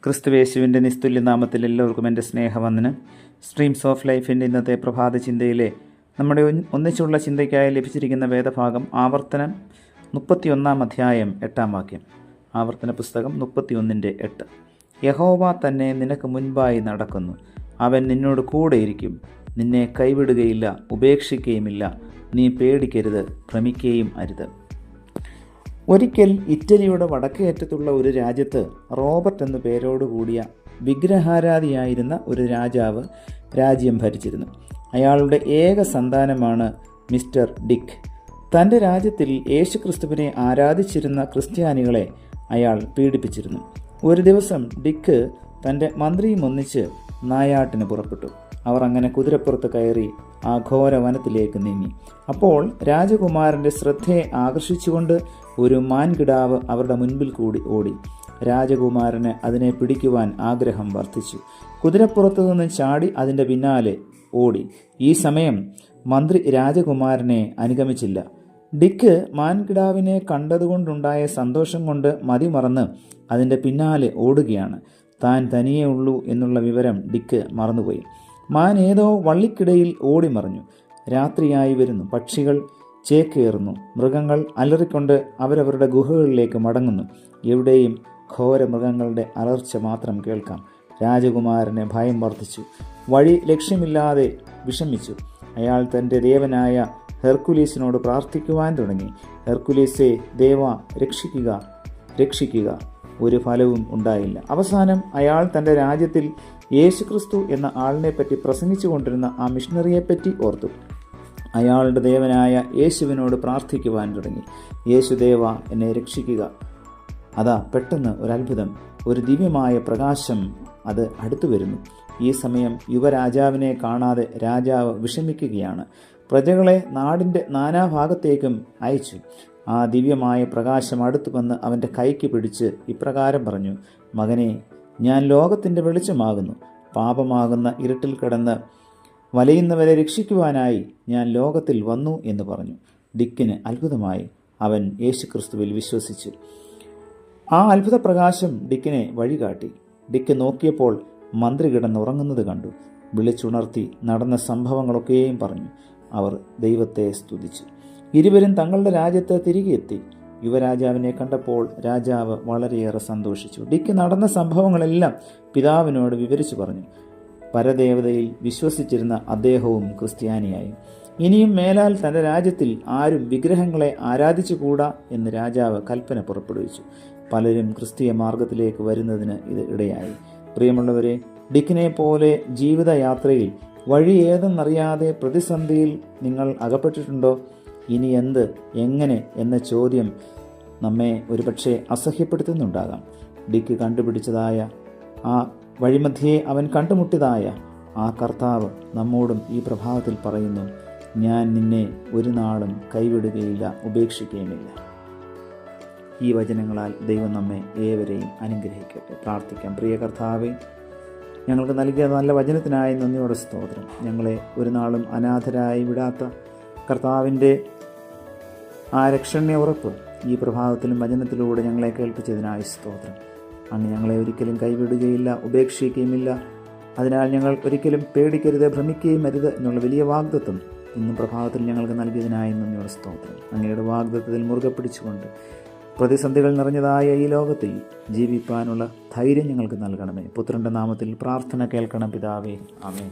ക്രിസ്തുവേശുവിൻ്റെ നിസ്തുല്യ നാമത്തിൽ എല്ലാവർക്കും എൻ്റെ സ്നേഹവന്ദനം. സ്ട്രീംസ് ഓഫ് ലൈഫിൻ്റെ ഇന്നത്തെ പ്രഭാത ചിന്തയിലെ നമ്മുടെ ഒന്നിച്ചുള്ള ചിന്തയ്ക്കായി ലഭിച്ചിരിക്കുന്ന വേദഭാഗം ആവർത്തനം 31 അധ്യായം 8 വാക്യം. ആവർത്തന പുസ്തകം 31:8. യഹോവ തന്നെ നിനക്ക് മുൻപായി നടക്കുന്നു, അവൻ നിന്നോട് കൂടെയിരിക്കും, നിന്നെ കൈവിടുകയില്ല, ഉപേക്ഷിക്കുകയുമില്ല, നീ പേടിക്കരുത്, ഭ്രമിക്കുകയും അരുത്. ഒരിക്കൽ ഇറ്റലിയുടെ വടക്കേയറ്റത്തുള്ള ഒരു രാജ്യത്ത് റോബർട്ട് എന്നു പേരോടുകൂടിയ വിഗ്രഹാരാധിയായിരുന്ന ഒരു രാജാവ് രാജ്യം ഭരിച്ചിരുന്നു. അയാളുടെ ഏക സന്താനമാണ് മിസ്റ്റർ ഡിക്ക്. തൻ്റെ രാജ്യത്തിൽ യേശുക്രിസ്തുവിനെ ആരാധിച്ചിരുന്ന ക്രിസ്ത്യാനികളെ അയാൾ പീഡിപ്പിച്ചിരുന്നു. ഒരു ദിവസം ഡിക്ക് തൻ്റെ മന്ത്രിയും ഒന്നിച്ച് നായാട്ടിന് പുറപ്പെട്ടു. അവർ അങ്ങനെ കുതിരപ്പുറത്ത് കയറി ആ ഘോര വനത്തിലേക്ക് നീങ്ങി. അപ്പോൾ രാജകുമാരൻ്റെ ശ്രദ്ധയെ ആകർഷിച്ചുകൊണ്ട് ഒരു മാൻകിടാവ് അവരുടെ മുൻപിൽ കൂടി ഓടി. രാജകുമാരന് അതിനെ പിടിക്കുവാൻ ആഗ്രഹം വർദ്ധിച്ചു. കുതിരപ്പുറത്തു നിന്ന് ചാടി അതിൻ്റെ പിന്നാലെ ഓടി. ഈ സമയം മന്ത്രി രാജകുമാരനെ അനുഗമിച്ചില്ല. ഡിക്ക് മാൻകിടാവിനെ കണ്ടതുകൊണ്ടുണ്ടായ സന്തോഷം കൊണ്ട് മതിമറന്ന് അതിൻ്റെ പിന്നാലെ ഓടുകയാണ്. താൻ തനിയേ ഉള്ളൂ എന്നുള്ള വിവരം ഡിക്ക് മറന്നുപോയി. മാൻ ഏതോ വള്ളിക്കിടയിൽ ഓടിമറഞ്ഞു. രാത്രിയായി വരുന്നു. പക്ഷികൾ ചേക്കേറുന്നു. മൃഗങ്ങൾ അലറിക്കൊണ്ട് അവരവരുടെ ഗുഹകളിലേക്ക് മടങ്ങുന്നു. എവിടെയും ഘോര മൃഗങ്ങളുടെ അലർച്ച മാത്രം കേൾക്കാം. രാജകുമാരന് ഭയം വർദ്ധിച്ചു. വഴി ലക്ഷ്യമില്ലാതെ വിഷമിച്ചു. അയാൾ തൻ്റെ ദേവനായ ഹെർക്കുലീസിനോട് പ്രാർത്ഥിക്കുവാൻ തുടങ്ങി. ഹെർക്കുലീസെ, ദേവ, രക്ഷിക്കുക, രക്ഷിക്കുക. ഒരു ഫലവും ഉണ്ടായില്ല. അവസാനം അയാൾ തൻ്റെ രാജ്യത്തിൽ യേശുക്രിസ്തു എന്ന ആളിനെപ്പറ്റി പ്രസംഗിച്ചു കൊണ്ടിരുന്ന ആ മിഷണറിയെപ്പറ്റി ഓർത്തു. അയാളുടെ ദേവനായ യേശുവിനോട് പ്രാർത്ഥിക്കുവാൻ തുടങ്ങി. യേശുദേവ, എന്നെ രക്ഷിക്കുക. അതാ പെട്ടെന്ന് ഒരത്ഭുതം, ഒരു ദിവ്യമായ പ്രകാശം അത് അടുത്തു വരുന്നു. ഈ സമയം യുവരാജാവിനെ കാണാതെ രാജാവ് വിഷമിക്കുകയാണ്. പ്രജകളെ നാടിൻ്റെ നാനാഭാഗത്തേക്കും അയച്ചു. ആ ദിവ്യമായ പ്രകാശം അടുത്തു വന്ന് അവൻ്റെ കൈക്ക് പിടിച്ച് ഇപ്രകാരം പറഞ്ഞു: മകനെ, ഞാൻ ലോകത്തിൻ്റെ വെളിച്ചമാകുന്നു. പാപമാകുന്ന ഇരുട്ടിൽ കിടന്ന് വലയുന്നവരെ രക്ഷിക്കുവാനായി ഞാൻ ലോകത്തിൽ വന്നു എന്ന് പറഞ്ഞു. ഡിക്കിന് അത്ഭുതമായി. അവൻ യേശുക്രിസ്തുവിൽ വിശ്വസിച്ചു. ആ അത്ഭുത പ്രകാശം ഡിക്കിനെ വഴികാട്ടി. ഡിക്ക് നോക്കിയപ്പോൾ മന്ത്രി കിടന്നുറങ്ങുന്നത് കണ്ടു. വിളിച്ചുണർത്തി നടന്ന സംഭവങ്ങളൊക്കെയും പറഞ്ഞു. അവർ ദൈവത്തെ സ്തുതിച്ചു. ഇരുവരും തങ്ങളുടെ രാജ്യത്ത് തിരികെ എത്തി. യുവരാജാവിനെ കണ്ടപ്പോൾ രാജാവ് വളരെയേറെ സന്തോഷിച്ചു. ഡിക്ക് നടന്ന സംഭവങ്ങളെല്ലാം പിതാവിനോട് വിവരിച്ചു പറഞ്ഞു. പരദേവതയിൽ വിശ്വസിച്ചിരുന്ന അദ്ദേഹവും ക്രിസ്ത്യാനിയായി. ഇനിയും മേലാൽ തൻ്റെ രാജ്യത്തിൽ ആരും വിഗ്രഹങ്ങളെ ആരാധിച്ചുകൂടാ എന്ന് രാജാവ് കൽപ്പന പുറപ്പെടുവിച്ചു. പലരും ക്രിസ്തീയ മാർഗത്തിലേക്ക് വരുന്നതിന് ഇത് ഇടയായി. പ്രിയമുള്ളവരെ, ഡിക്കിനെ പോലെ ജീവിതയാത്രയിൽ വഴി ഏതെന്നറിയാതെ പ്രതിസന്ധിയിൽ നിങ്ങൾ അകപ്പെട്ടിട്ടുണ്ടോ? ഇനി എന്ത്, എങ്ങനെ എന്ന ചോദ്യം നമ്മെ ഒരുപക്ഷെ അസഹ്യപ്പെടുത്തുന്നുണ്ടാകാം. ഡിക്ക് കണ്ടുപിടിച്ചതായ ആ വഴിമധ്യേ അവൻ കണ്ടുമുട്ടിയതായ ആ കർത്താവ് നമ്മോടും ഈ പ്രഭാതത്തിൽ പറയുന്നു: ഞാൻ നിന്നെ ഒരു നാളും കൈവിടുകയില്ല, ഉപേക്ഷിക്കുകയുമില്ല. ഈ വചനങ്ങളാൽ ദൈവം നമ്മെ ഏവരെയും അനുഗ്രഹിക്കട്ടെ. പ്രാർത്ഥിക്കാം. പ്രിയ കർത്താവേ, ഞങ്ങൾക്ക് നൽകിയ നല്ല വചനത്തിനായി നന്ദിയോടെ സ്തോത്രം. ഞങ്ങളെ ഒരു നാളും അനാഥരായി വിടാത്ത കർത്താവിൻ്റെ ആ രക്ഷണീയ ഉറപ്പ് ഈ പ്രഭാതത്തിലും വചനത്തിലൂടെ ഞങ്ങളെ കേൾപ്പിച്ചതിനായി സ്തോത്രം. അങ്ങ് ഞങ്ങളെ ഒരിക്കലും കൈവിടുകയില്ല, ഉപേക്ഷിക്കുകയുമില്ല. അതിനാൽ ഞങ്ങൾ ഒരിക്കലും പേടിക്കരുത്, ഭ്രമിക്കുകയും അരുത് എന്നുള്ള വലിയ വാഗ്ദത്തം ഇന്നും പ്രഭാതത്തിൽ ഞങ്ങൾക്ക് നൽകിയതിനായി നന്ദിയോടെ സ്തോത്രം. അങ്ങയുടെ വാഗ്ദത്തത്തിൽ മുറുകെ പിടിച്ചുകൊണ്ട് പ്രതിസന്ധികൾ നിറഞ്ഞതായ ഈ ലോകത്തിൽ ജീവിപ്പാനുള്ള ധൈര്യം ഞങ്ങൾക്ക് നൽകണമേ. പുത്രൻ്റെ നാമത്തിൽ പ്രാർത്ഥന കേൾക്കണം പിതാവേ. ആമേൻ.